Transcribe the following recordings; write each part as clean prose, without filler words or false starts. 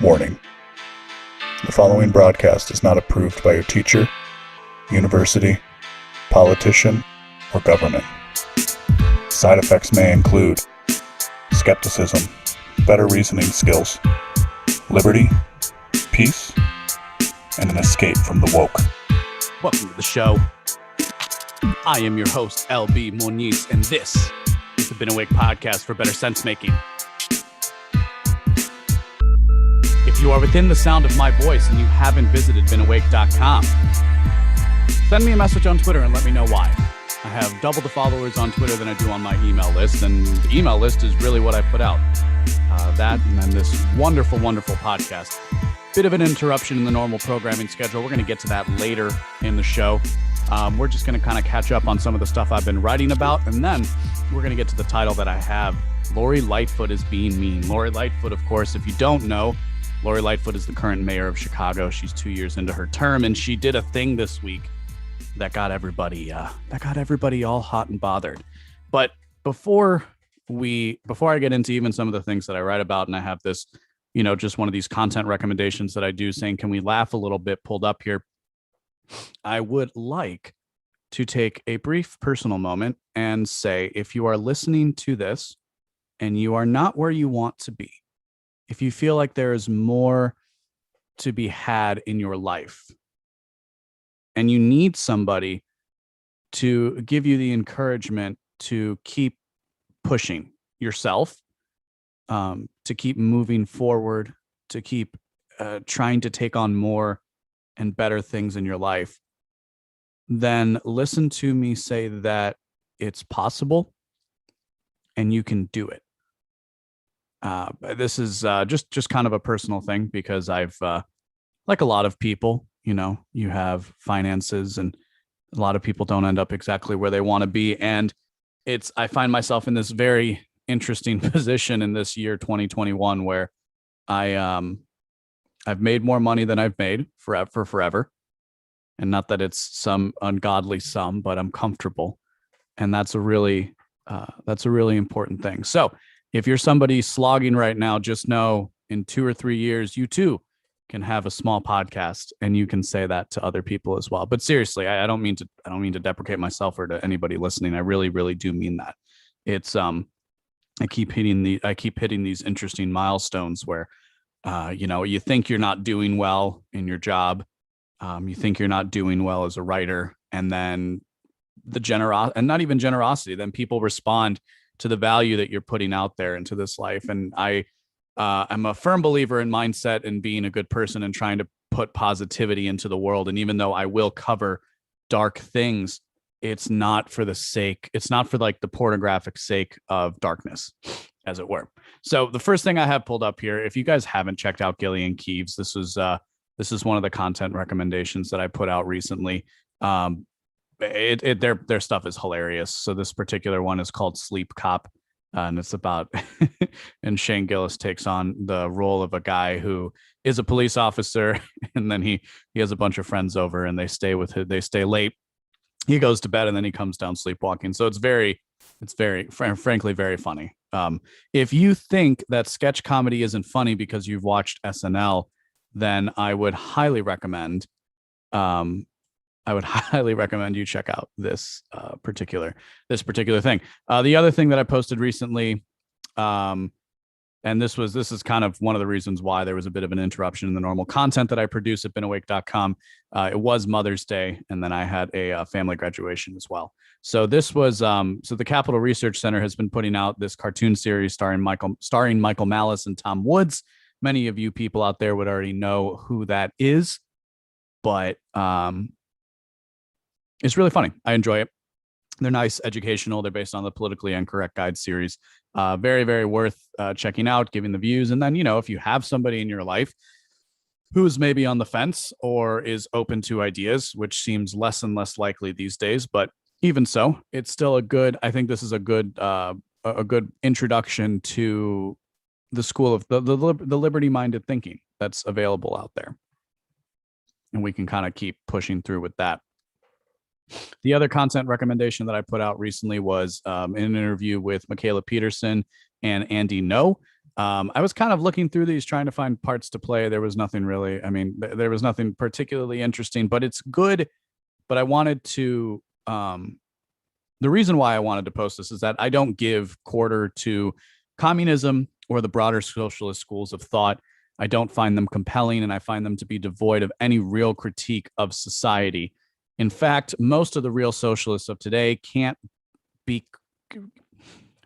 Warning. The following broadcast is not approved by your teacher, university, politician, or government. Side effects may include skepticism, better reasoning skills, liberty, peace, and an escape from the woke. Welcome to the show. I am your host, LB Moniz, and this is the Been Awake podcast for better sense making. If you are within the sound of my voice and you haven't visited BeenAwake.com, send me a message on Twitter and let me know why. I have double the followers on Twitter than I do on my email list, and the email list is really what I put out. That and then this wonderful, wonderful podcast. Bit of an interruption in the normal programming schedule. We're going to get to that later in the show. We're just going to kind of catch up on some of the stuff I've been writing about, and then we're going to get to the title that I have, Lori Lightfoot is Being Mean. Lori Lightfoot, of course, if you don't know, Lori Lightfoot is the current mayor of Chicago. She's 2 years into her term, and she did a thing this week that got everybody all hot and bothered. But before I get into even some of the things that I write about, and I have this, just one of these content recommendations that I do saying, can we laugh a little bit, pulled up here, I would like to take a brief personal moment and say, if you are listening to this and you are not where you want to be, if you feel like there is more to be had in your life and you need somebody to give you the encouragement to keep pushing yourself, to keep moving forward, to keep trying to take on more and better things in your life, then listen to me say that it's possible and you can do it. This is just kind of a personal thing because I've, like a lot of people, you have finances and a lot of people don't end up exactly where they want to be. And I find myself in this very interesting position in this year, 2021, where I've made more money than I've made forever. And not that it's some ungodly sum, but I'm comfortable. And that's a really important thing. So if you're somebody slogging right now, just know in 2 or 3 years, you too can have a small podcast and you can say that to other people as well. But seriously, I don't mean to deprecate myself or to anybody listening. I really, really do mean that. It's I keep hitting these interesting milestones where you think you're not doing well in your job. You think you're not doing well as a writer, and then and not even generosity, then people respond to the value that you're putting out there into this life. And I'm a firm believer in mindset and being a good person and trying to put positivity into the world. And even though I will cover dark things, it's not for like the pornographic sake of darkness, as it were. So the first thing I have pulled up here, if you guys haven't checked out Gillian Keeves, this is one of the content recommendations that I put out recently. Their stuff is hilarious. So this particular one is called Sleep Cop, and it's about and Shane Gillis takes on the role of a guy who is a police officer, and then he has a bunch of friends over and they stay late. He goes to bed and then he comes down sleepwalking. So it's very frankly very funny. If you think that sketch comedy isn't funny because you've watched SNL, then I would highly recommend you check out this particular thing. The other thing that I posted recently, and this is kind of one of the reasons why there was a bit of an interruption in the normal content that I produce at BeenAwake.com. It was Mother's Day, and then I had a family graduation as well. So this was so the Capital Research Center has been putting out this cartoon series starring Michael Malice and Tom Woods. Many of you people out there would already know who that is, but it's really funny. I enjoy it. They're nice, educational. They're based on the Politically Incorrect Guide series. Very, very worth checking out, giving the views. And then, if you have somebody in your life who is maybe on the fence or is open to ideas, which seems less and less likely these days, but even so, it's still I think this is a good introduction to the school of the liberty-minded thinking that's available out there. And we can kind of keep pushing through with that. The other content recommendation that I put out recently was an interview with Michaela Peterson and Andy No. I was kind of looking through these, trying to find parts to play. There was nothing really. I mean, there was nothing particularly interesting, but it's good. But I wanted to. The reason why I wanted to post this is that I don't give quarter to communism or the broader socialist schools of thought. I don't find them compelling, and I find them to be devoid of any real critique of society. In fact, most of the real socialists of today can't be.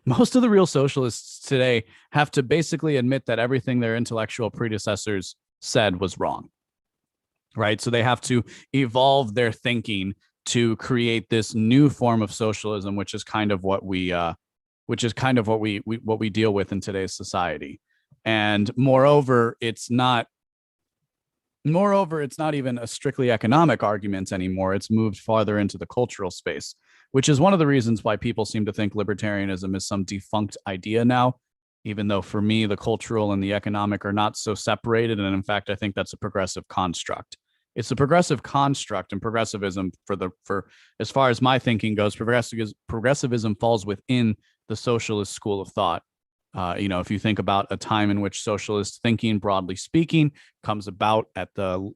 Most of the real socialists today have to basically admit that everything their intellectual predecessors said was wrong, right? So they have to evolve their thinking to create this new form of socialism, which is kind of what we deal with in today's society. And moreover, it's not even a strictly economic argument anymore. It's moved farther into the cultural space, which is one of the reasons why people seem to think libertarianism is some defunct idea now, even though for me, the cultural and the economic are not so separated. And in fact, I think that's a progressive construct. It's a progressive construct, and progressivism, for as far as my thinking goes, progressivism falls within the socialist school of thought. If you think about a time in which socialist thinking, broadly speaking, comes about at the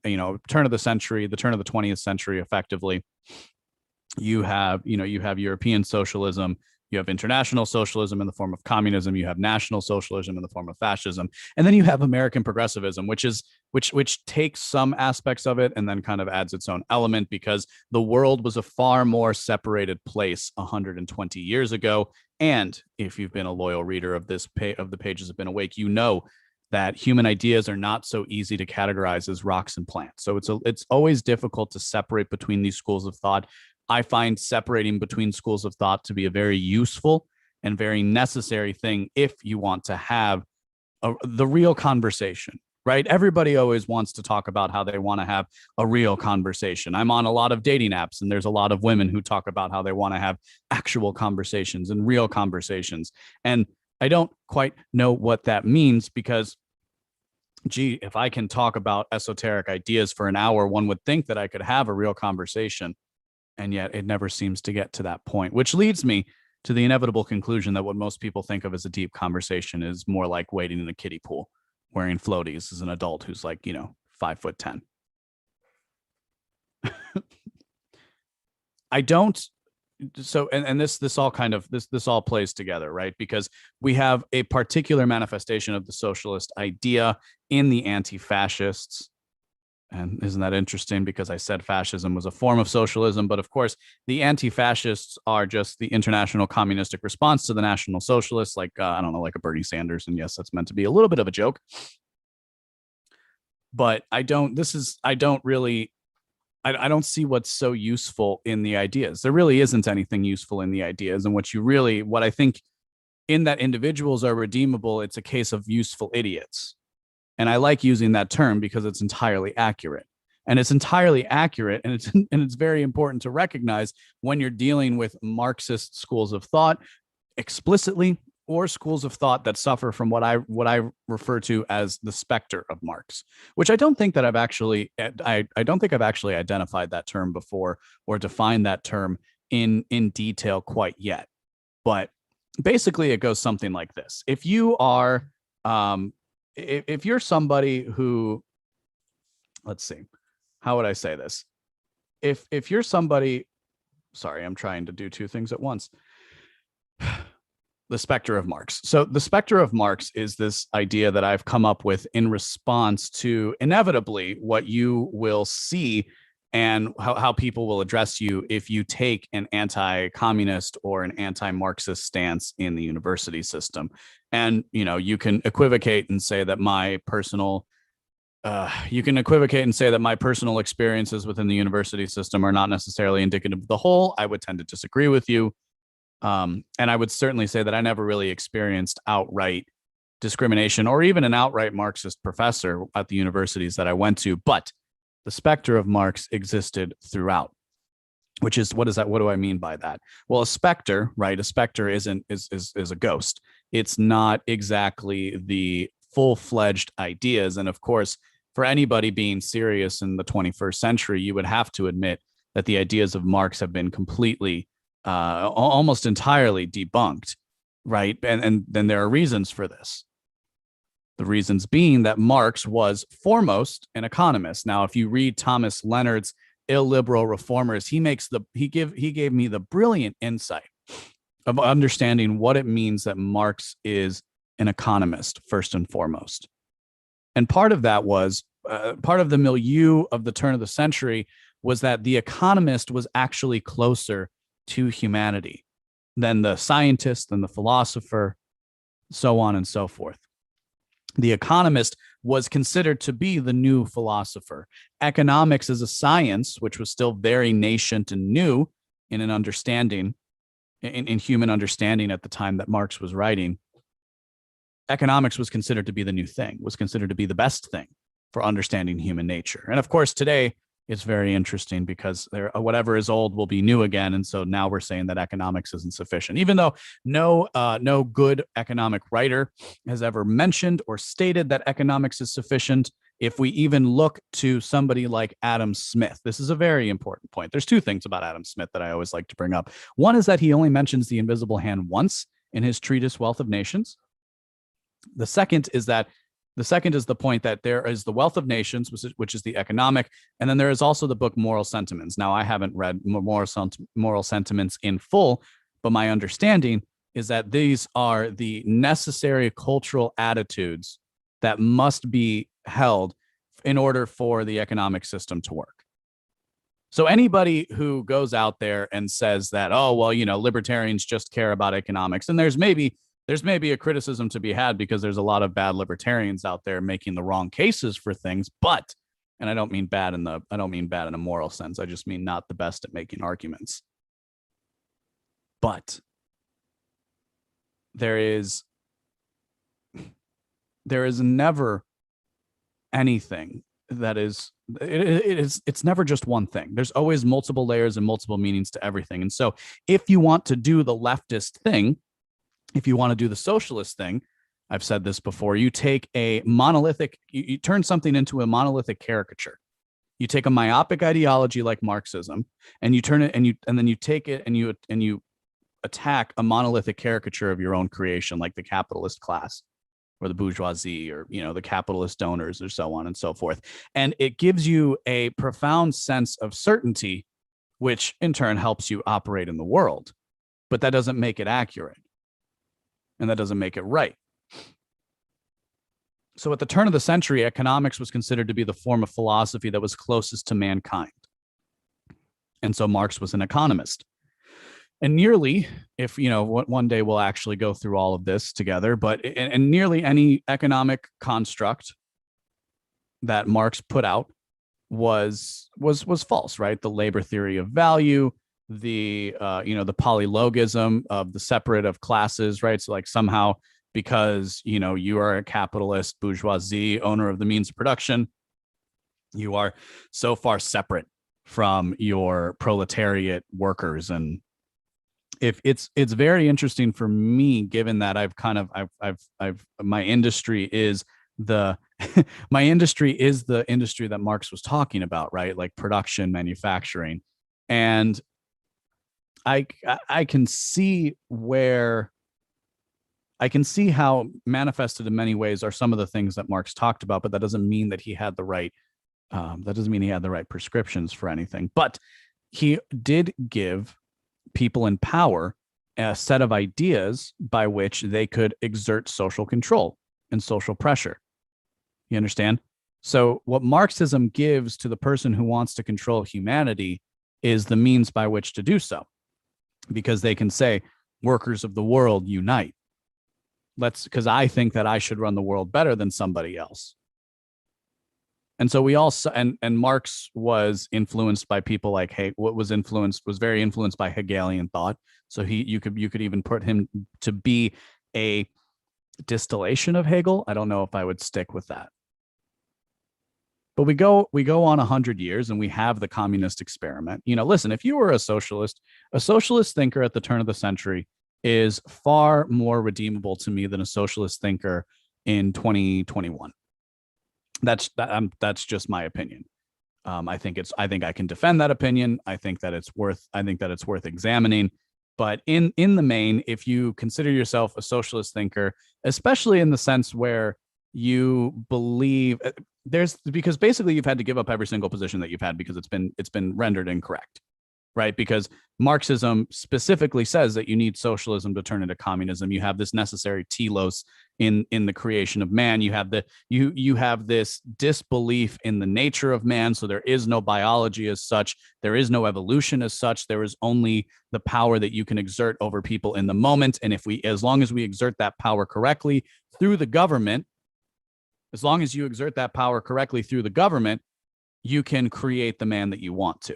turn of the century, the turn of the 20th century, effectively, you have European socialism, you have international socialism in the form of communism, you have national socialism in the form of fascism, and then you have American progressivism, which takes some aspects of it and then kind of adds its own element, because the world was a far more separated place 120 years ago. And if you've been a loyal reader of the Pages Have Been Awake, you know that human ideas are not so easy to categorize as rocks and plants. So it's always difficult to separate between these schools of thought. I find separating between schools of thought to be a very useful and very necessary thing if you want to have the real conversation, right? Everybody always wants to talk about how they want to have a real conversation. I'm on a lot of dating apps, and there's a lot of women who talk about how they want to have actual conversations and real conversations. And I don't quite know what that means, because, gee, if I can talk about esoteric ideas for an hour, one would think that I could have a real conversation. And yet it never seems to get to that point, which leads me to the inevitable conclusion that what most people think of as a deep conversation is more like wading in a kiddie pool, wearing floaties as an adult who's like, 5'10". I don't. So, and this all kind of, this all plays together, right? Because we have a particular manifestation of the socialist idea in the anti-fascists. And isn't that interesting? Because I said fascism was a form of socialism, but of course, the anti-fascists are just the international communistic response to the National Socialists, like, like a Bernie Sanders. And yes, that's meant to be a little bit of a joke. But I don't see what's so useful in the ideas. There really isn't anything useful in the ideas. And what I think in that individuals are redeemable, it's a case of useful idiots. And I like using that term because it's entirely accurate. And it's entirely accurate, and it's very important to recognize when you're dealing with Marxist schools of thought explicitly, or schools of thought that suffer from what I refer to as the spectre of Marx, which I don't think I've actually identified that term before or defined that term in detail quite yet. But basically, it goes something like this: if you are if you're somebody who, let's see, how would I say this? If you're somebody, sorry, I'm trying to do two things at once. The spectre of Marx. So the spectre of Marx is this idea that I've come up with in response to inevitably what you will see and how people will address you if you take an anti-communist or an anti-Marxist stance in the university system. And, you can equivocate and say that my personal experiences within the university system are not necessarily indicative of the whole. I would tend to disagree with you. And I would certainly say that I never really experienced outright discrimination or even an outright Marxist professor at the universities that I went to. But the specter of Marx existed throughout, which is, what do I mean by that? Well, a specter, right? A specter is a ghost. It's not exactly the full-fledged ideas. And of course, for anybody being serious in the 21st century, you would have to admit that the ideas of Marx have been completely, almost entirely debunked, right? And then there are reasons for this. The reasons being that Marx was foremost an economist. Now, if you read Thomas Leonard's Illiberal Reformers, he gave me the brilliant insight of understanding what it means that Marx is an economist first and foremost. And part of that was part of the milieu of the turn of the century was that the economist was actually closer to humanity than the scientist and the philosopher, so on and so forth. The economist was considered to be the new philosopher. Economics as a science, which was still very nascent and new in an understanding, in human understanding at the time that Marx was writing, economics was considered to be the new thing, was considered to be the best thing for understanding human nature. And of course, today it's very interesting because whatever is old will be new again. And so now we're saying that economics isn't sufficient, even though no good economic writer has ever mentioned or stated that economics is sufficient. If we even look to somebody like Adam Smith, this is a very important point. There's two things about Adam Smith that I always like to bring up. One is that he only mentions the invisible hand once in his treatise, Wealth of Nations. The second is the point that there is the Wealth of Nations, which is the economic, and then there is also the book Moral Sentiments. Now, I haven't read Moral Sentiments in full, but my understanding is that these are the necessary cultural attitudes that must be held in order for the economic system to work. So anybody who goes out there and says that, oh, well, libertarians just care about economics, and there's maybe a criticism to be had because there's a lot of bad libertarians out there making the wrong cases for things, but, and I don't mean bad in a moral sense. I just mean not the best at making arguments. But there is never anything that is, it's never just one thing. There's always multiple layers and multiple meanings to everything. And so if you want to do the leftist thing, if you want to do the socialist thing, I've said this before, you take a monolithic, you turn something into a monolithic caricature. You take a myopic ideology like Marxism and you turn it and then you take it and you attack a monolithic caricature of your own creation, like the capitalist class or the bourgeoisie or, the capitalist donors or so on and so forth. And it gives you a profound sense of certainty, which in turn helps you operate in the world, but that doesn't make it accurate. And that doesn't make it right. So at the turn of the century, economics was considered to be the form of philosophy that was closest to mankind. And so Marx was an economist. And nearly, if, one day we'll actually go through all of this together, but and nearly any economic construct that Marx put out was false, right? The labor theory of value, the polylogism of the separate of classes, right? So like somehow because you are a capitalist bourgeoisie owner of the means of production, you are so far separate from your proletariat workers. And if it's very interesting for me, given that my industry is the industry that Marx was talking about, right? Like production, manufacturing. And I can see how manifested in many ways are some of the things that Marx talked about, but that doesn't mean that he had the right prescriptions for anything. But he did give people in power a set of ideas by which they could exert social control and social pressure. You understand? So what Marxism gives to the person who wants to control humanity is the means by which to do so. Because they can say, workers of the world, unite. Because I think that I should run the world better than somebody else. And so we also, and Marx was influenced by people like was very influenced by Hegelian thought. So you could even put him to be a distillation of Hegel. I don't know if I would stick with that. But we go on 100 years and we have the communist experiment. Listen, if you were a socialist thinker at the turn of the century is far more redeemable to me than a socialist thinker in 2021. That's just my opinion. I think I can defend that opinion. I think that it's worth examining. But in the main, if you consider yourself a socialist thinker, especially in the sense where you believe because basically you've had to give up every single position that you've had because it's been rendered incorrect, right? Because Marxism specifically says that you need socialism to turn into communism. You have this necessary telos in the creation of man. You have you have this disbelief in the nature of man. So there is no biology as such. There is no evolution as such. There is only the power that you can exert over people in the moment. And as long as we exert that power correctly through the government, as long as you exert that power correctly through the government, you can create the man that you want to.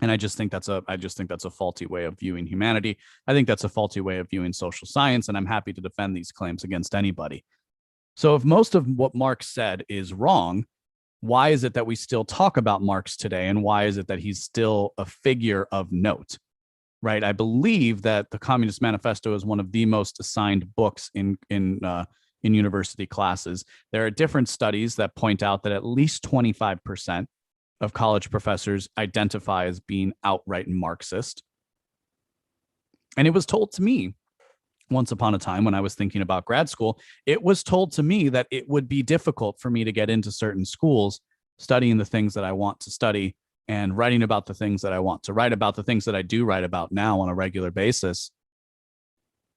And I just think that's a faulty way of viewing humanity. I think that's a faulty way of viewing social science, and I'm happy to defend these claims against anybody. So if most of what Marx said is wrong, why is it that we still talk about Marx today, and why is it that he's still a figure of note? Right? I believe that the Communist Manifesto is one of the most assigned books in university classes. There are different studies that point out that at least 25% of college professors identify as being outright Marxist. And it was told to me once upon a time when I was thinking about grad school, it was told to me that it would be difficult for me to get into certain schools studying the things that I want to study and writing about the things that I want to write about, the things that I do write about now on a regular basis,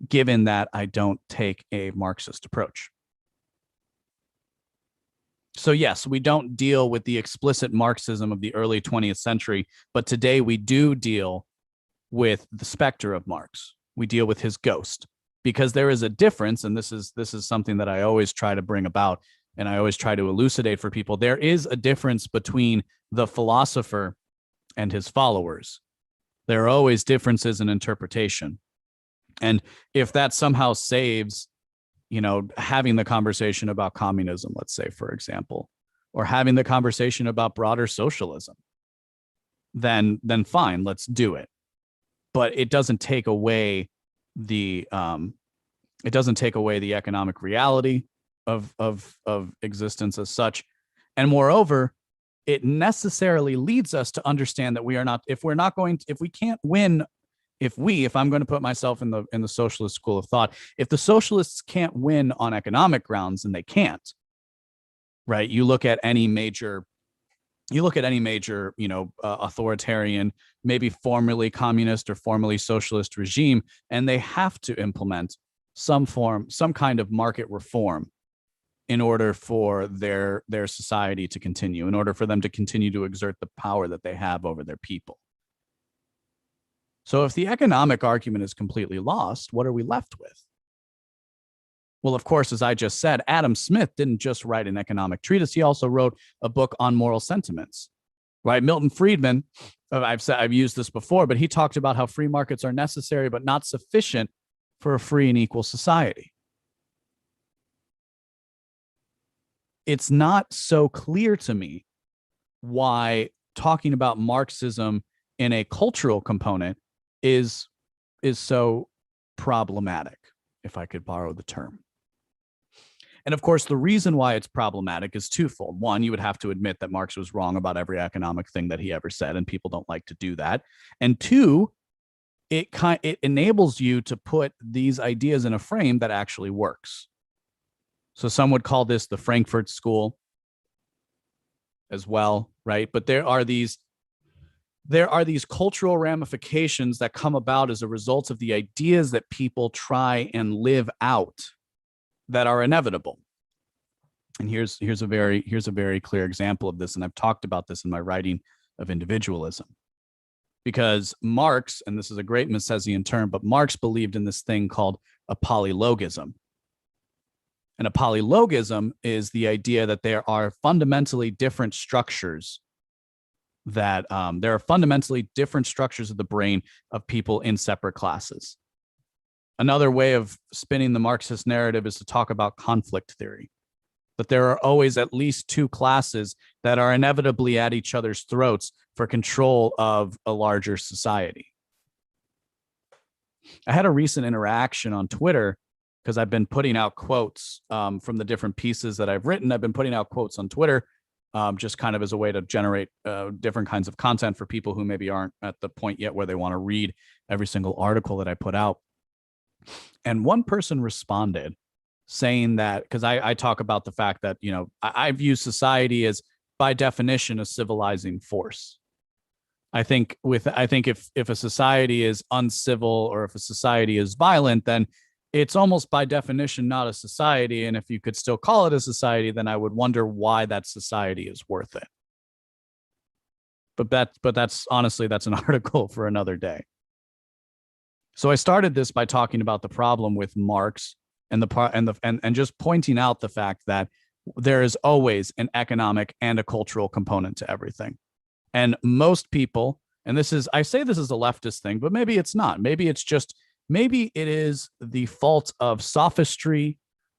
given that I don't take a Marxist approach. So yes, we don't deal with the explicit Marxism of the early 20th century, but today we do deal with the specter of Marx. We deal with his ghost, because there is a difference, and this is something that I always try to bring about, and I always try to elucidate for people. There is a difference between the philosopher and his followers. There are always differences in interpretation. And if that somehow saves, having the conversation about communism, let's say, for example, or having the conversation about broader socialism, then fine, let's do it. But it doesn't take away the economic reality of existence as such. And moreover, it necessarily leads us to understand that if I'm going to put myself in the socialist school of thought, if the socialists can't win on economic grounds, then they can't, right? You look at any major, authoritarian, maybe formerly communist or formerly socialist regime, and they have to implement some kind of market reform in order for their society to continue, in order for them to continue to exert the power that they have over their people. So if the economic argument is completely lost, what are we left with? Well, of course, as I just said, Adam Smith didn't just write an economic treatise. He also wrote a book on moral sentiments, right? Milton Friedman, I've used this before, but he talked about how free markets are necessary but not sufficient for a free and equal society. It's not so clear to me why talking about Marxism in a cultural component is so problematic, if I could borrow the term. And of course, the reason why it's problematic is twofold. One, you would have to admit that Marx was wrong about every economic thing that he ever said, and people don't like to do that. And two, it enables you to put these ideas in a frame that actually works. So some would call this the Frankfurt School as well, right? But there are these cultural ramifications that come about as a result of the ideas that people try and live out that are inevitable. And here's a very clear example of this, and I've talked about this in my writing of individualism. Because Marx, and this is a great Misesian term, but Marx believed in this thing called a polylogism. And a polylogism is the idea that there are fundamentally different structures of the brain of people in separate classes. Another way of spinning the Marxist narrative is to talk about conflict theory, that there are always at least two classes that are inevitably at each other's throats for control of a larger society. I had a recent interaction on Twitter because I've been putting out quotes from the different pieces that I've written. I've been putting out quotes on Twitter just kind of as a way to generate different kinds of content for people who maybe aren't at the point yet where they want to read every single article that I put out. And one person responded saying that, because I talk about the fact that, you know, I view society as by definition a civilizing force. I think if a society is uncivil or if a society is violent, then it's almost by definition not a society. And if you could still call it a society, then I would wonder why that society is worth it. But that's honestly, that's an article for another day. So I started this by talking about the problem with Marx and just pointing out the fact that there is always an economic and a cultural component to everything. And most people, and I say this is a leftist thing, but maybe it's not. Maybe it is the fault of sophistry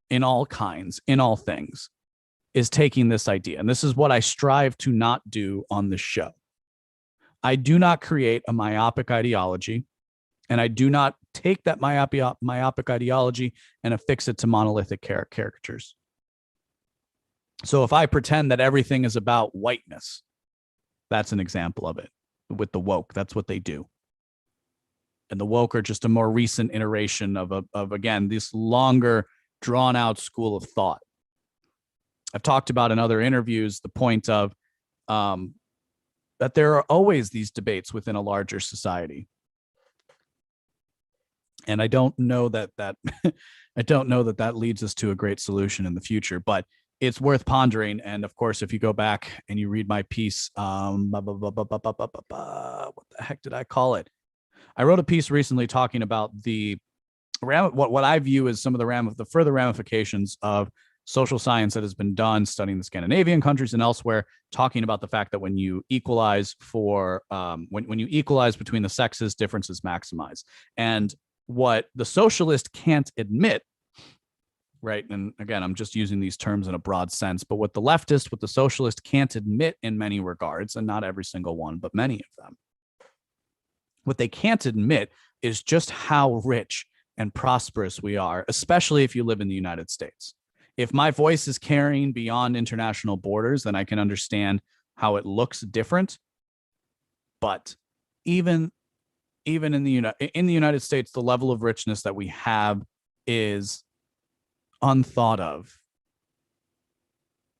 in all kinds, in all things, is taking this idea. And this is what I strive to not do on this show. I do not create a myopic ideology, and I do not take that myopic ideology and affix it to monolithic caricatures. So if I pretend that everything is about whiteness, that's an example of it. With the woke, that's what they do. And the woke are just a more recent iteration of again, this longer, drawn out school of thought. I've talked about in other interviews the point of that there are always these debates within a larger society. And I don't know that I don't know that leads us to a great solution in the future, but it's worth pondering. And of course, if you go back and you read my piece, what the heck did I call it? I wrote a piece recently talking about what I view as some of the further ramifications of social science that has been done studying the Scandinavian countries and elsewhere, talking about the fact that when you equalize when you equalize between the sexes, differences maximize. And what the socialist can't admit, right? And again, I'm just using these terms in a broad sense, but what the socialist can't admit in many regards, and not every single one, but many of them, what they can't admit is just how rich and prosperous we are, especially if you live in the United States. If my voice is carrying beyond international borders, then I can understand how it looks different. But even in the United States, the level of richness that we have is unthought of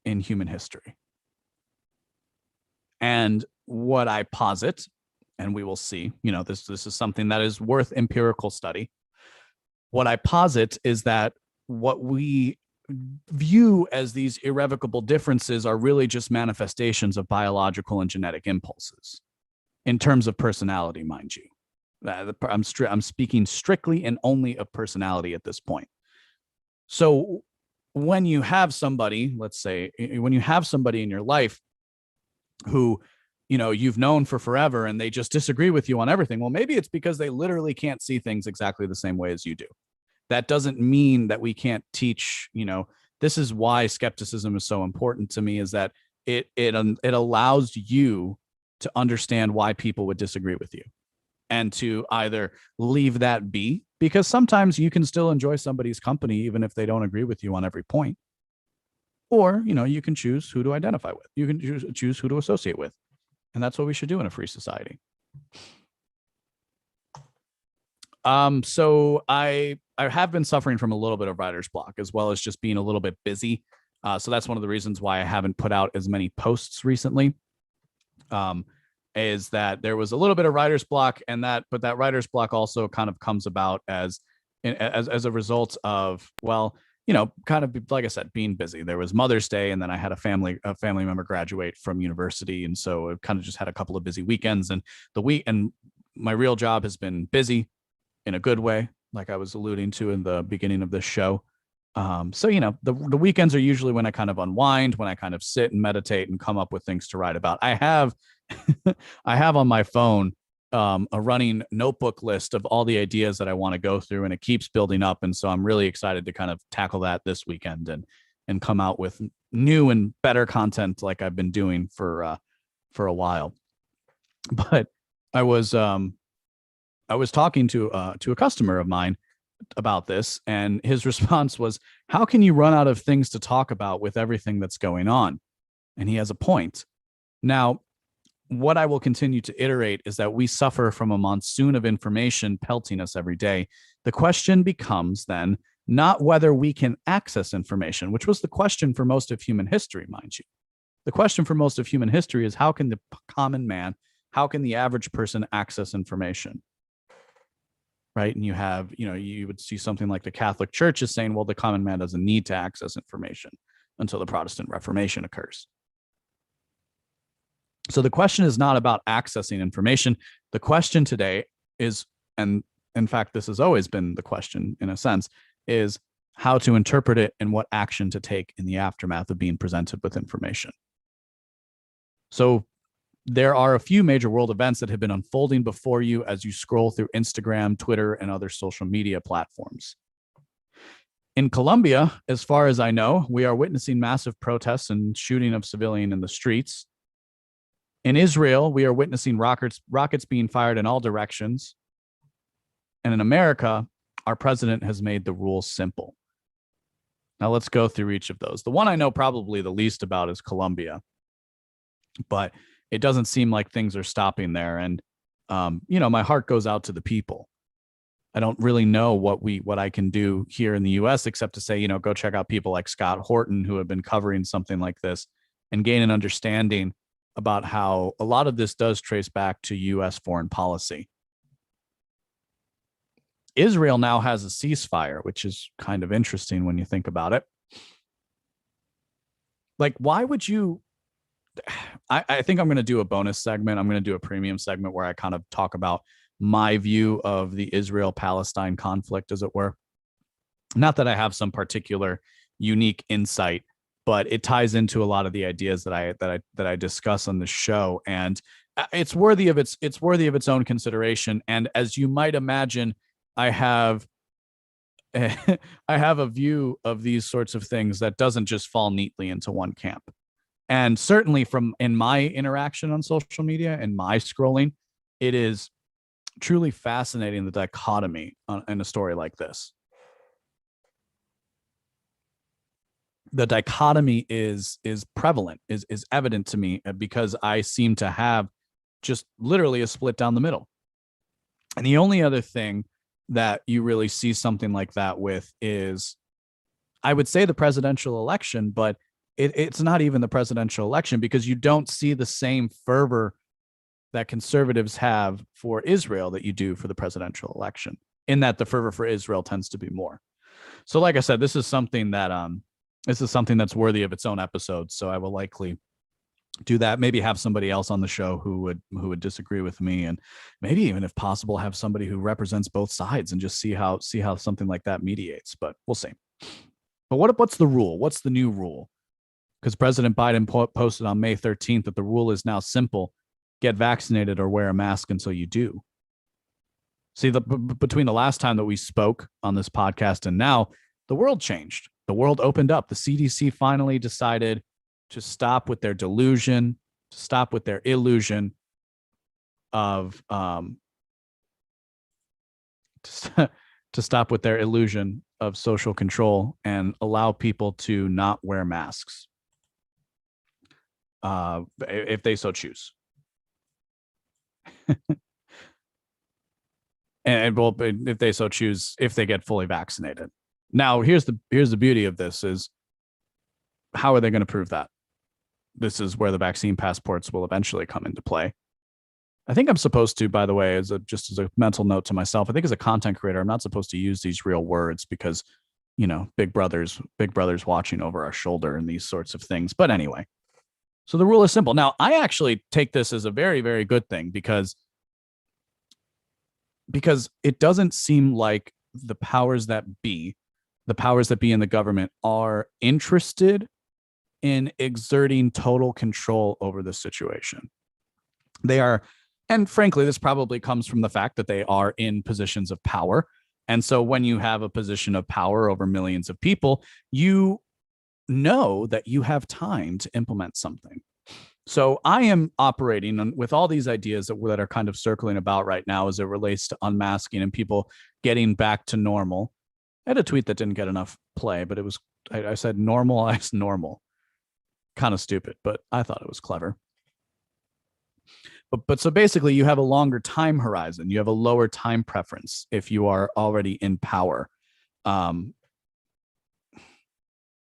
in human history. And what I posit, and we will see, you know, this is something that is worth empirical study. What I posit is that what we view as these irrevocable differences are really just manifestations of biological and genetic impulses in terms of personality, mind you. I'm speaking strictly and only of personality at this point. So when you have somebody, let's say, when you have somebody in your life who, you know, you've known for forever and they just disagree with you on everything, well, maybe it's because they literally can't see things exactly the same way as you do. That doesn't mean that we can't teach, you know, this is why skepticism is so important to me, is that it allows you to understand why people would disagree with you and to either leave that be, because sometimes you can still enjoy somebody's company even if they don't agree with you on every point. Or, you know, you can choose who to identify with. You can choose who to associate with. And that's what we should do in a free society. So I have been suffering from a little bit of writer's block, as well as just being a little bit busy. So that's one of the reasons why I haven't put out as many posts recently. Is that there was a little bit of writer's block, but that writer's block also kind of comes about as a result of, well, you know, kind of like I said, being busy. There was Mother's Day, and then I had a family member graduate from university, and so I kind of just had a couple of busy weekends. And my real job has been busy in a good way, like I was alluding to in the beginning of this show. So, you know, the weekends are usually when I kind of unwind, when I kind of sit and meditate and come up with things to write about. I have on my phone a running notebook list of all the ideas that I want to go through, and it keeps building up. And so I'm really excited to kind of tackle that this weekend and come out with new and better content like I've been doing for a while. But I was talking to a customer of mine about this, and his response was, how can you run out of things to talk about with everything that's going on? And he has a point. Now, what I will continue to iterate is that we suffer from a monsoon of information pelting us every day. The question becomes then, not whether we can access information, which was the question for most of human history, mind you. The question for most of human history is how can the common man, how can the average person access information? Right. And you have, you would see something like the Catholic Church is saying, well, the common man doesn't need to access information until the Protestant Reformation occurs. So the question is not about accessing information. The question today is, and in fact, this has always been the question in a sense, is how to interpret it and what action to take in the aftermath of being presented with information. So there are a few major world events that have been unfolding before you as you scroll through Instagram, Twitter, and other social media platforms. In Colombia, as far as I know, we are witnessing massive protests and shooting of civilians in the streets. In Israel, we are witnessing rockets being fired in all directions. And in America, our president has made the rules simple. Now let's go through each of those. The one I know probably the least about is Colombia, but it doesn't seem like things are stopping there. And, my heart goes out to the people. I don't really know what I can do here in the US except to say, go check out people like Scott Horton who have been covering something like this and gain an understanding about how a lot of this does trace back to US foreign policy. Israel now has a ceasefire, which is kind of interesting when you think about it. Like, why would you? I think I'm going to do a bonus segment. I'm going to do a premium segment where I kind of talk about my view of the Israel-Palestine conflict, as it were. Not that I have some particular unique insight, but it ties into a lot of the ideas that I discuss on the show, and it's worthy of its own consideration. And as you might imagine, I have a view of these sorts of things that doesn't just fall neatly into one camp. And certainly in my interaction on social media and my scrolling, it is truly fascinating, the dichotomy in a story like this. The dichotomy is prevalent, is evident to me because I seem to have just literally a split down the middle. And the only other thing that you really see something like that with is, I would say, the presidential election, but it's not even the presidential election, because you don't see the same fervor that conservatives have for Israel that you do for the presidential election, in that the fervor for Israel tends to be more. So like I said, this is something that's worthy of its own episode. So I will likely do that, maybe have somebody else on the show who would disagree with me, and maybe even, if possible, have somebody who represents both sides and just see how something like that mediates. But we'll see. But what's the rule? What's the new rule? Because President Biden posted on May 13th that the rule is now simple: get vaccinated or wear a mask until you do. See, between the last time that we spoke on this podcast and now, the world changed. The world opened up. The CDC finally decided to stop with their delusion, to stop with their illusion of to stop with their illusion of social control and allow people to not wear masks if they so choose. and well, if they so choose, if they get fully vaccinated. Now, here's the beauty of this is, how are they going to prove that? This is where the vaccine passports will eventually come into play. I think I'm supposed to, by the way, just as a mental note to myself, I think as a content creator, I'm not supposed to use these real words because, big brother's watching over our shoulder and these sorts of things. But anyway, so the rule is simple. Now, I actually take this as a very, very good thing because it doesn't seem like the powers that be in the government are interested in exerting total control over this situation. They are, and frankly, this probably comes from the fact that they are in positions of power. And so when you have a position of power over millions of people, you know that you have time to implement something. So I am operating with all these ideas that are kind of circling about right now as it relates to unmasking and people getting back to normal. I had a tweet that didn't get enough play, but I said normalize normal. Kind of stupid, but I thought it was clever. But so basically you have a longer time horizon. You have a lower time preference if you are already in power.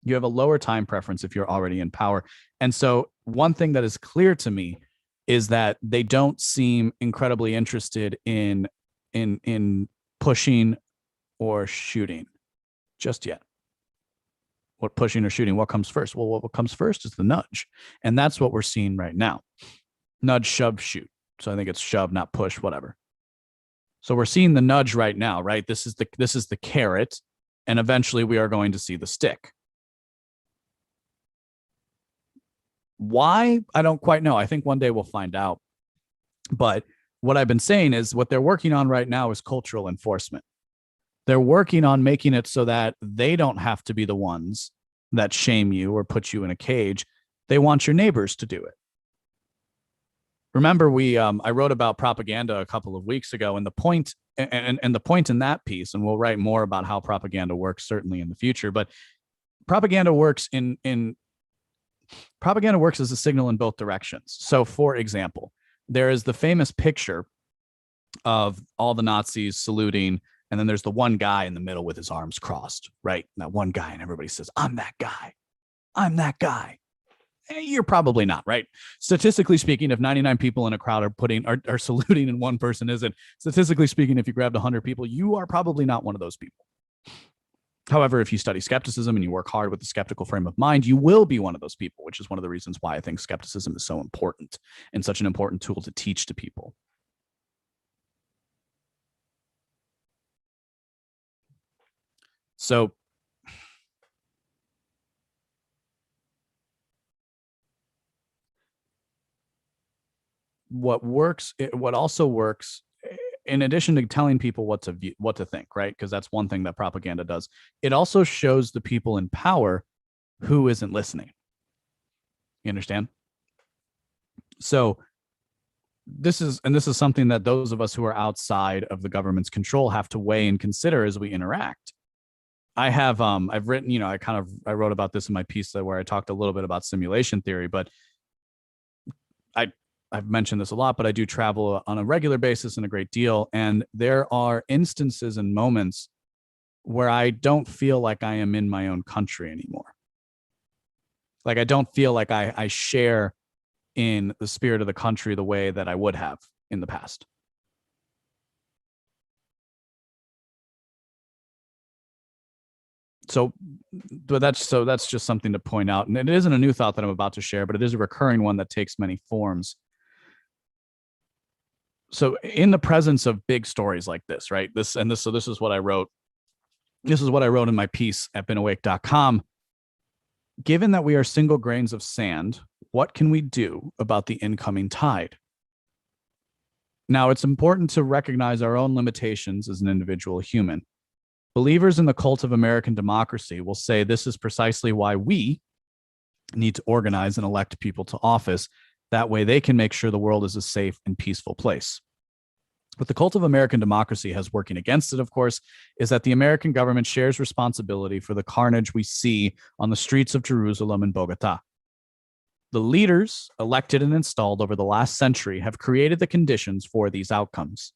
You have a lower time preference if you're already in power. And so one thing that is clear to me is that they don't seem incredibly interested in pushing or shooting just yet. What pushing or shooting? What comes first? Well, what comes first is the nudge. And that's what we're seeing right now. Nudge, shove, shoot. So I think it's shove, not push, whatever. So we're seeing the nudge right now, right? This is the carrot, and eventually we are going to see the stick. Why? I don't quite know. I think one day we'll find out. But what I've been saying is what they're working on right now is cultural enforcement. They're working on making it so that they don't have to be the ones that shame you or put you in a cage. They want your neighbors to do it. Remember, I wrote about propaganda a couple of weeks ago, and the point in that piece, and we'll write more about how propaganda works certainly in the future, but propaganda works propaganda works as a signal in both directions. So, for example, there is the famous picture of all the Nazis saluting, and then there's the one guy in the middle with his arms crossed, right? That one guy, and everybody says, "I'm that guy. I'm that guy." You're probably not, right? Statistically speaking, if 99 people in a crowd are saluting and one person isn't, statistically speaking, if you grabbed 100 people, you are probably not one of those people. However, if you study skepticism and you work hard with a skeptical frame of mind, you will be one of those people, which is one of the reasons why I think skepticism is so important and such an important tool to teach to people. So what also works, in addition to telling people what to think, right? Because that's one thing that propaganda does. It also shows the people in power who isn't listening. You understand? So this is something that those of us who are outside of the government's control have to weigh and consider as we interact. I've written, I wrote about this in my piece where I talked a little bit about simulation theory, but I've mentioned this a lot, but I do travel on a regular basis and a great deal. And there are instances and moments where I don't feel like I am in my own country anymore. Like I don't feel like I share in the spirit of the country the way that I would have in the past. So that's just something to point out. And it isn't a new thought that I'm about to share, but it is a recurring one that takes many forms. So in the presence of big stories like this, right? This is what I wrote. This is what I wrote in my piece at beenawake.com. Given that we are single grains of sand, what can we do about the incoming tide? Now, it's important to recognize our own limitations as an individual human. Believers in the cult of American democracy will say this is precisely why we need to organize and elect people to office. That way they can make sure the world is a safe and peaceful place. What the cult of American democracy has working against it, of course, is that the American government shares responsibility for the carnage we see on the streets of Jerusalem and Bogota. The leaders elected and installed over the last century have created the conditions for these outcomes.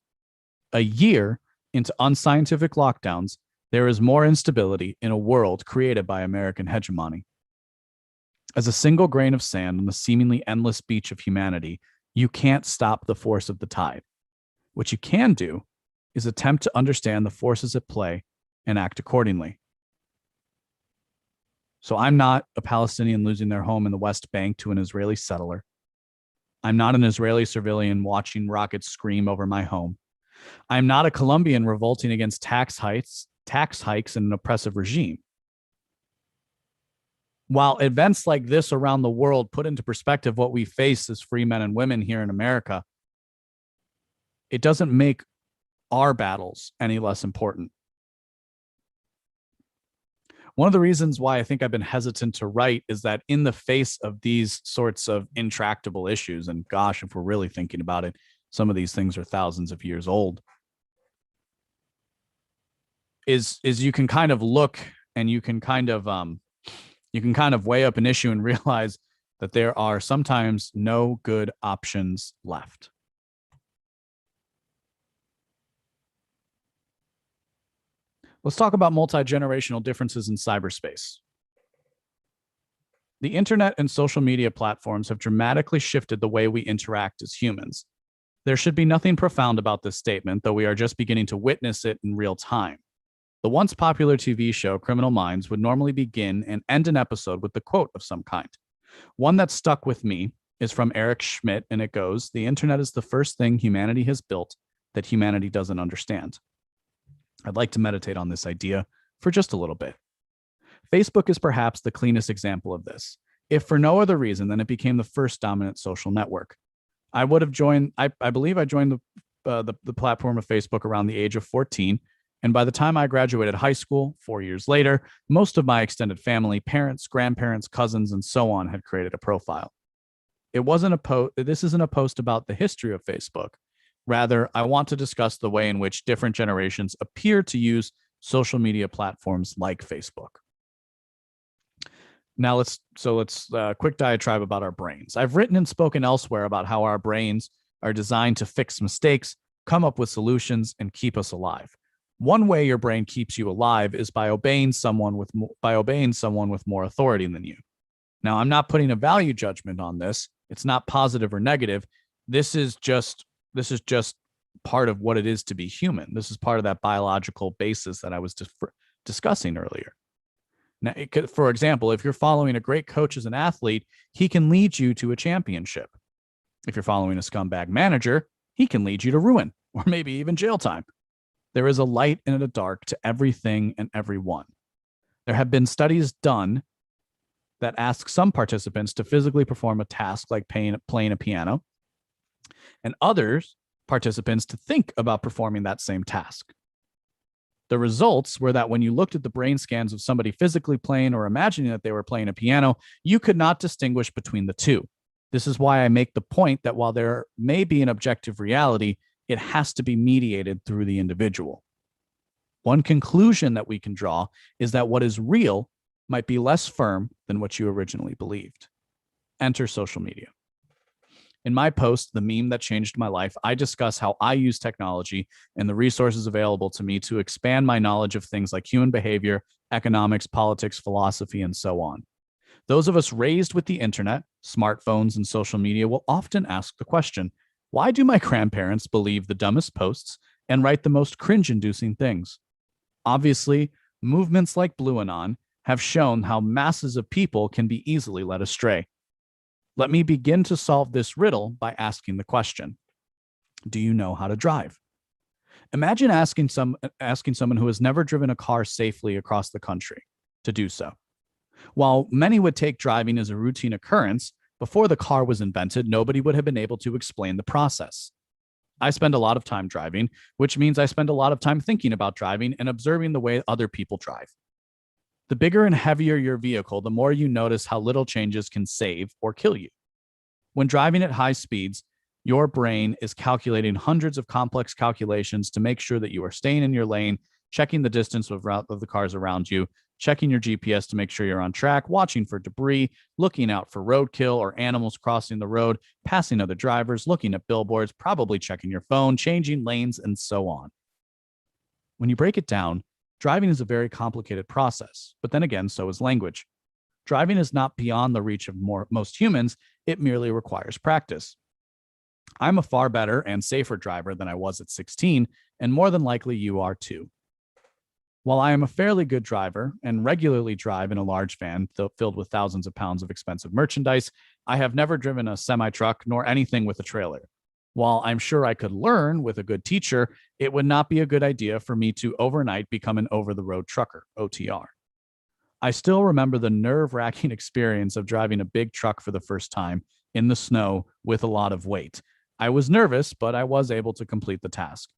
A year into unscientific lockdowns, there is more instability in a world created by American hegemony. As a single grain of sand on the seemingly endless beach of humanity, you can't stop the force of the tide. What you can do is attempt to understand the forces at play and act accordingly. So I'm not a Palestinian losing their home in the West Bank to an Israeli settler. I'm not an Israeli civilian watching rockets scream over my home. I'm not a Colombian revolting against tax hikes and an oppressive regime. While events like this around the world put into perspective what we face as free men and women here in America, it doesn't make our battles any less important. One of the reasons why I think I've been hesitant to write is that in the face of these sorts of intractable issues, and gosh, if we're really thinking about it, some of these things are thousands of years old, is you can kind of look and you can kind of weigh up an issue and realize that there are sometimes no good options left. Let's talk about multi-generational differences in cyberspace. The internet and social media platforms have dramatically shifted the way we interact as humans. There should be nothing profound about this statement, though we are just beginning to witness it in real time. The once popular TV show Criminal Minds would normally begin and end an episode with the quote of some kind. One that stuck with me is from Eric Schmidt, and it goes, "The internet is the first thing humanity has built that humanity doesn't understand." I'd like to meditate on this idea for just a little bit. Facebook is perhaps the cleanest example of this, if for no other reason than it became the first dominant social network. I believe I joined the platform of Facebook around the age of 14. And by the time I graduated high school, 4 years later, most of my extended family, parents, grandparents, cousins, and so on had created a profile. This isn't a post about the history of Facebook. Rather, I want to discuss the way in which different generations appear to use social media platforms like Facebook. Now let's quick diatribe about our brains. I've written and spoken elsewhere about how our brains are designed to fix mistakes, come up with solutions, and keep us alive. One way your brain keeps you alive is by obeying someone with more authority than you. Now, I'm not putting a value judgment on this. It's not positive or negative. This is just part of what it is to be human. This is part of that biological basis that I was discussing earlier. Now, for example, if you're following a great coach as an athlete, he can lead you to a championship. If you're following a scumbag manager, he can lead you to ruin or maybe even jail time. There is a light and a dark to everything and everyone. There have been studies done that ask some participants to physically perform a task like playing a piano, and others participants to think about performing that same task. The results were that when you looked at the brain scans of somebody physically playing or imagining that they were playing a piano, you could not distinguish between the two. This is why I make the point that while there may be an objective reality, it has to be mediated through the individual. One conclusion that we can draw is that what is real might be less firm than what you originally believed. Enter social media. In my post, The Meme That Changed My Life, I discuss how I use technology and the resources available to me to expand my knowledge of things like human behavior, economics, politics, philosophy, and so on. Those of us raised with the internet, smartphones, and social media will often ask the question, why do my grandparents believe the dumbest posts and write the most cringe-inducing things? Obviously, movements like Blue Anon have shown how masses of people can be easily led astray. Let me begin to solve this riddle by asking the question, do you know how to drive? Imagine asking someone who has never driven a car safely across the country to do so. While many would take driving as a routine occurrence, before the car was invented, nobody would have been able to explain the process. I spend a lot of time driving, which means I spend a lot of time thinking about driving and observing the way other people drive. The bigger and heavier your vehicle, the more you notice how little changes can save or kill you. When driving at high speeds, your brain is calculating hundreds of complex calculations to make sure that you are staying in your lane, checking the distance of the cars around you, checking your GPS to make sure you're on track, watching for debris, looking out for roadkill or animals crossing the road, passing other drivers, looking at billboards, probably checking your phone, changing lanes, and so on. When you break it down, driving is a very complicated process, but then again, so is language. Driving is not beyond the reach of most humans, it merely requires practice. I'm a far better and safer driver than I was at 16, and more than likely you are too. While I am a fairly good driver and regularly drive in a large van filled with thousands of pounds of expensive merchandise, I have never driven a semi-truck nor anything with a trailer. While I'm sure I could learn with a good teacher, it would not be a good idea for me to overnight become an over-the-road trucker, OTR. I still remember the nerve-wracking experience of driving a big truck for the first time in the snow with a lot of weight. I was nervous, but I was able to complete the task.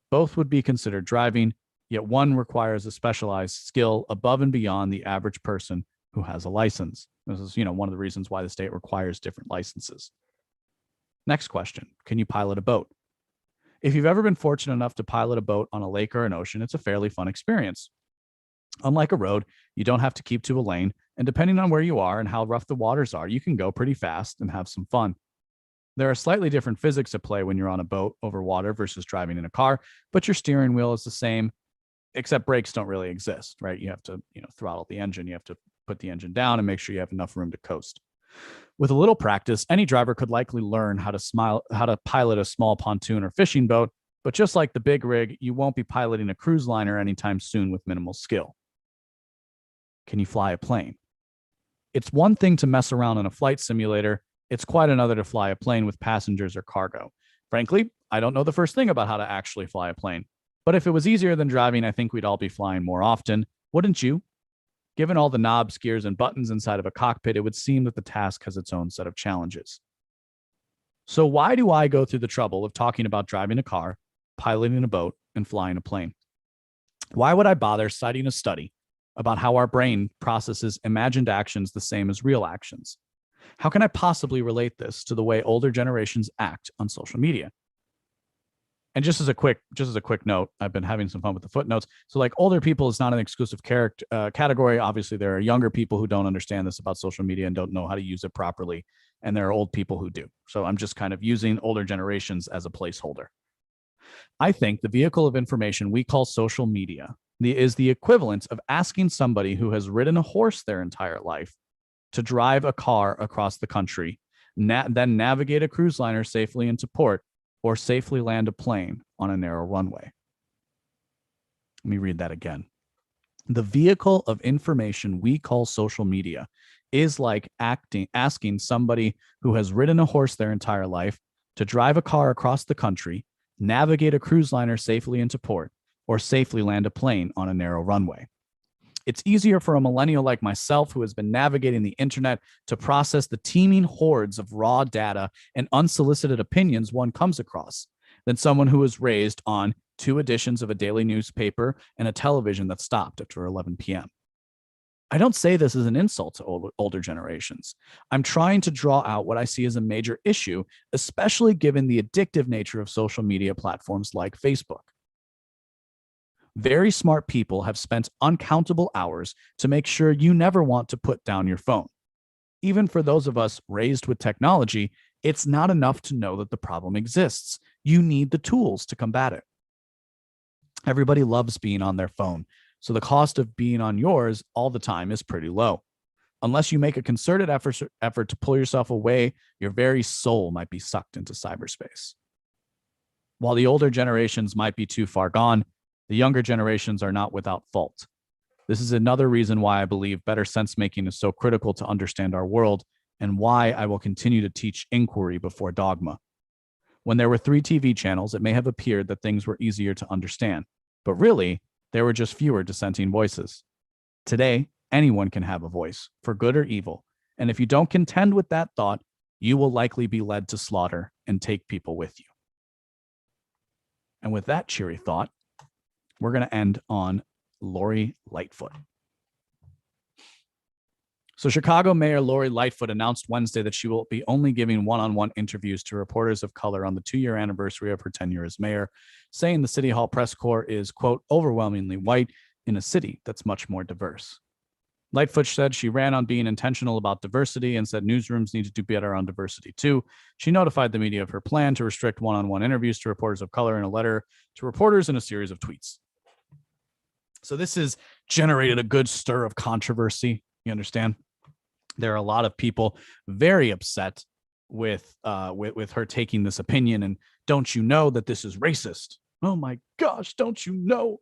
Both would be considered driving, yet one requires a specialized skill above and beyond the average person who has a license. This is, one of the reasons why the state requires different licenses. Next question, can you pilot a boat? If you've ever been fortunate enough to pilot a boat on a lake or an ocean, it's a fairly fun experience. Unlike a road, you don't have to keep to a lane, and depending on where you are and how rough the waters are, you can go pretty fast and have some fun. There are slightly different physics at play when you're on a boat over water versus driving in a car, but your steering wheel is the same, except brakes don't really exist, right? You have to, throttle the engine. You have to put the engine down, and make sure you have enough room to coast. With a little practice, any driver could likely learn how to pilot a small pontoon or fishing boat, but just like the big rig, you won't be piloting a cruise liner anytime soon with minimal skill. Can you fly a plane? It's one thing to mess around in a flight simulator. It's quite another to fly a plane with passengers or cargo. Frankly, I don't know the first thing about how to actually fly a plane. But if it was easier than driving, I think we'd all be flying more often. Wouldn't you? Given all the knobs, gears, and buttons inside of a cockpit, it would seem that the task has its own set of challenges. So why do I go through the trouble of talking about driving a car, piloting a boat, and flying a plane? Why would I bother citing a study about how our brain processes imagined actions the same as real actions? How can I possibly relate this to the way older generations act on social media? And just as a quick note, I've been having some fun with the footnotes. So like older people is not an exclusive category. Obviously, there are younger people who don't understand this about social media and don't know how to use it properly. And there are old people who do. So I'm just kind of using older generations as a placeholder. I think the vehicle of information we call social media is the equivalent of asking somebody who has ridden a horse their entire life to drive a car across the country, then navigate a cruise liner safely into port, or safely land a plane on a narrow runway. Let me read that again. The vehicle of information we call social media is like asking somebody who has ridden a horse their entire life to drive a car across the country, navigate a cruise liner safely into port, or safely land a plane on a narrow runway. It's easier for a millennial like myself who has been navigating the internet to process the teeming hordes of raw data and unsolicited opinions one comes across than someone who was raised on 2 editions of a daily newspaper and a television that stopped after 11 p.m. I don't say this as an insult to older generations. I'm trying to draw out what I see as a major issue, especially given the addictive nature of social media platforms like Facebook. Very smart people have spent uncountable hours to make sure you never want to put down your phone. Even for those of us raised with technology, it's not enough to know that the problem exists. You need the tools to combat it. Everybody loves being on their phone, so the cost of being on yours all the time is pretty low. Unless you make a concerted effort to pull yourself away, your very soul might be sucked into cyberspace. While the older generations might be too far gone, the younger generations are not without fault. This is another reason why I believe better sense making is so critical to understand our world, and why I will continue to teach inquiry before dogma. When there were 3 TV channels, it may have appeared that things were easier to understand, but really, there were just fewer dissenting voices. Today, anyone can have a voice, for good or evil, and if you don't contend with that thought, you will likely be led to slaughter and take people with you. And with that cheery thought, we're going to end on Lori Lightfoot. So Chicago Mayor Lori Lightfoot announced Wednesday that she will be only giving one-on-one interviews to reporters of color on the 2-year anniversary of her tenure as mayor, saying the City Hall press corps is, quote, overwhelmingly white in a city that's much more diverse. Lightfoot said she ran on being intentional about diversity and said newsrooms need to do better on diversity too. She notified the media of her plan to restrict one-on-one interviews to reporters of color in a letter to reporters in a series of tweets. So this has generated a good stir of controversy. You understand? There are a lot of people very upset with her taking this opinion. And don't you know that this is racist? Oh my gosh, don't you know?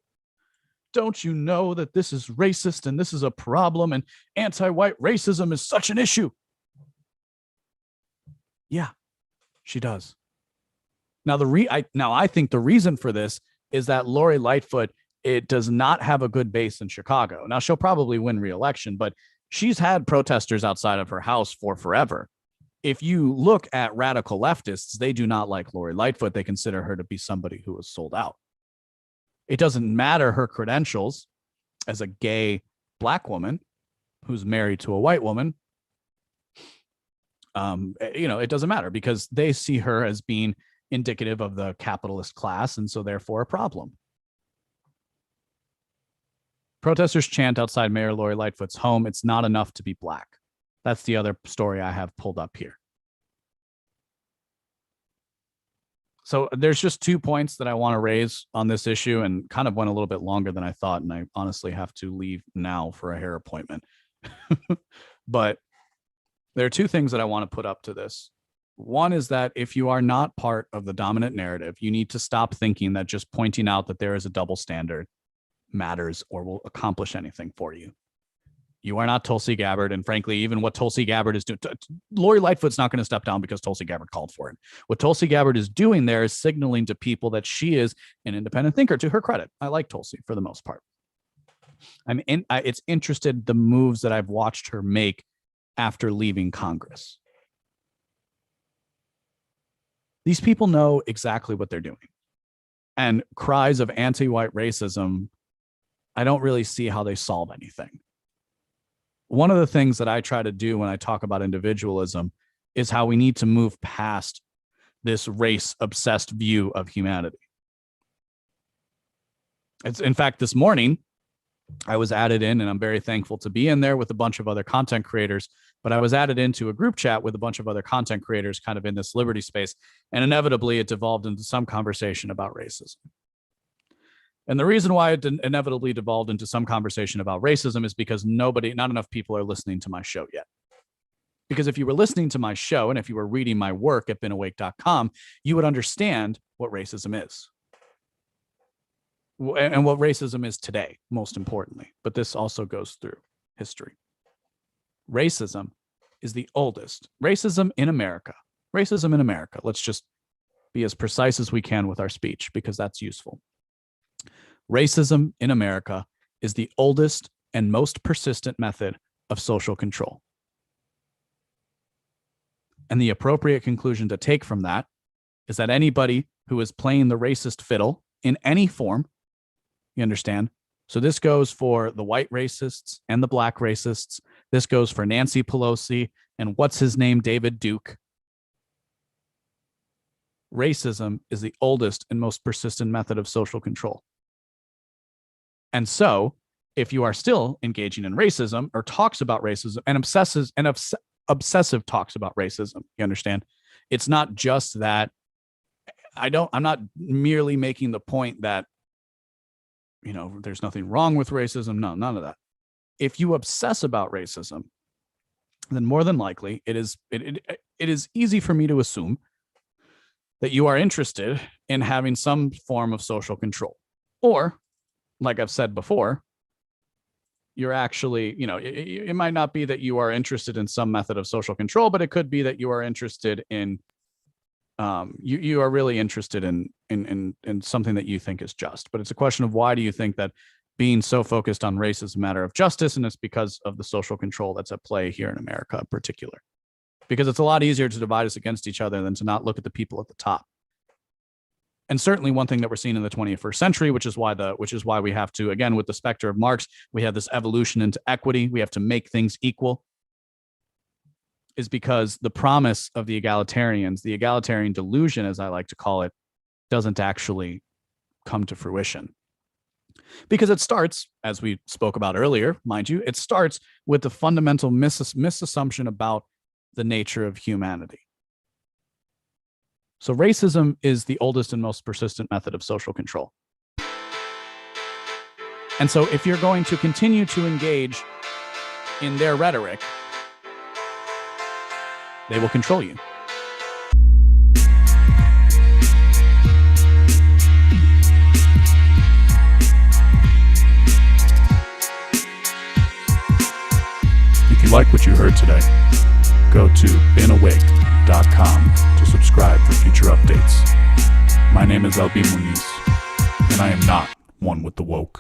Don't you know that this is racist and this is a problem and anti-white racism is such an issue? Yeah, she does. Now, I think the reason for this is that Lori Lightfoot, it does not have a good base in Chicago. Now, she'll probably win re-election, but she's had protesters outside of her house for forever. If you look at radical leftists, they do not like Lori Lightfoot. They consider her to be somebody who was sold out. It doesn't matter her credentials as a gay black woman who's married to a white woman. It doesn't matter because they see her as being indicative of the capitalist class and so therefore a problem. Protesters chant outside Mayor Lori Lightfoot's home, "It's not enough to be black." That's the other story I have pulled up here. So there's just 2 points that I want to raise on this issue and kind of went a little bit longer than I thought. And I honestly have to leave now for a hair appointment. But there are two things that I want to put up to this. One is that if you are not part of the dominant narrative, you need to stop thinking that just pointing out that there is a double standard matters or will accomplish anything for you. You are not Tulsi Gabbard, and frankly, even what Tulsi Gabbard is doing, Lori Lightfoot's not going to step down because Tulsi Gabbard called for it. What Tulsi Gabbard is doing there is signaling to people that she is an independent thinker. To her credit, I like Tulsi for the most part. It's interested the moves that I've watched her make after leaving Congress. These people know exactly what they're doing. And cries of anti-white racism, I don't really see how they solve anything. One of the things that I try to do when I talk about individualism is how we need to move past this race-obsessed view of humanity. It's, in fact, this morning, I was added in, and I'm very thankful to be in there with a bunch of other content creators, but I was added into a group chat with a bunch of other content creators kind of in this liberty space, and inevitably it devolved into some conversation about racism. And the reason why it inevitably devolved into some conversation about racism is because not enough people are listening to my show yet. Because if you were listening to my show and if you were reading my work at beenawake.com, you would understand what racism is. And what racism is today, most importantly. But this also goes through history. Racism is the oldest. Racism in America. Let's just be as precise as we can with our speech because that's useful. Racism in America is the oldest and most persistent method of social control. And the appropriate conclusion to take from that is that anybody who is playing the racist fiddle in any form, you understand? So this goes for the white racists and the black racists. This goes for Nancy Pelosi and what's his name, David Duke. Racism is the oldest and most persistent method of social control. And so if you are still engaging in racism or talks about racism and obsessive talks about racism, you understand? It's not just that I'm not merely making the point that, you know, there's nothing wrong with racism. No, none of that. If you obsess about racism, then more than likely it is easy for me to assume that you are interested in having some form of social control. Or, like I've said before, you're actually, you know, it might not be that you are interested in some method of social control, but it could be that you are interested in, you are really interested in something that you think is just. But it's a question of why do you think that being so focused on race is a matter of justice, and it's because of the social control that's at play here in America in particular. Because it's a lot easier to divide us against each other than to not look at the people at the top. And certainly one thing that we're seeing in the 21st century, which is why we have to, again, with the specter of Marx, we have this evolution into equity. We have to make things equal, is because the promise of the egalitarians, the egalitarian delusion, as I like to call it, doesn't actually come to fruition. Because it starts, as we spoke about earlier, mind you, it starts with the fundamental misassumption about the nature of humanity. So racism is the oldest and most persistent method of social control. And so if you're going to continue to engage in their rhetoric, they will control you. If you like what you heard today, go to beenawake.com to subscribe for future updates. My name is Albi Muniz, and I am not one with the woke.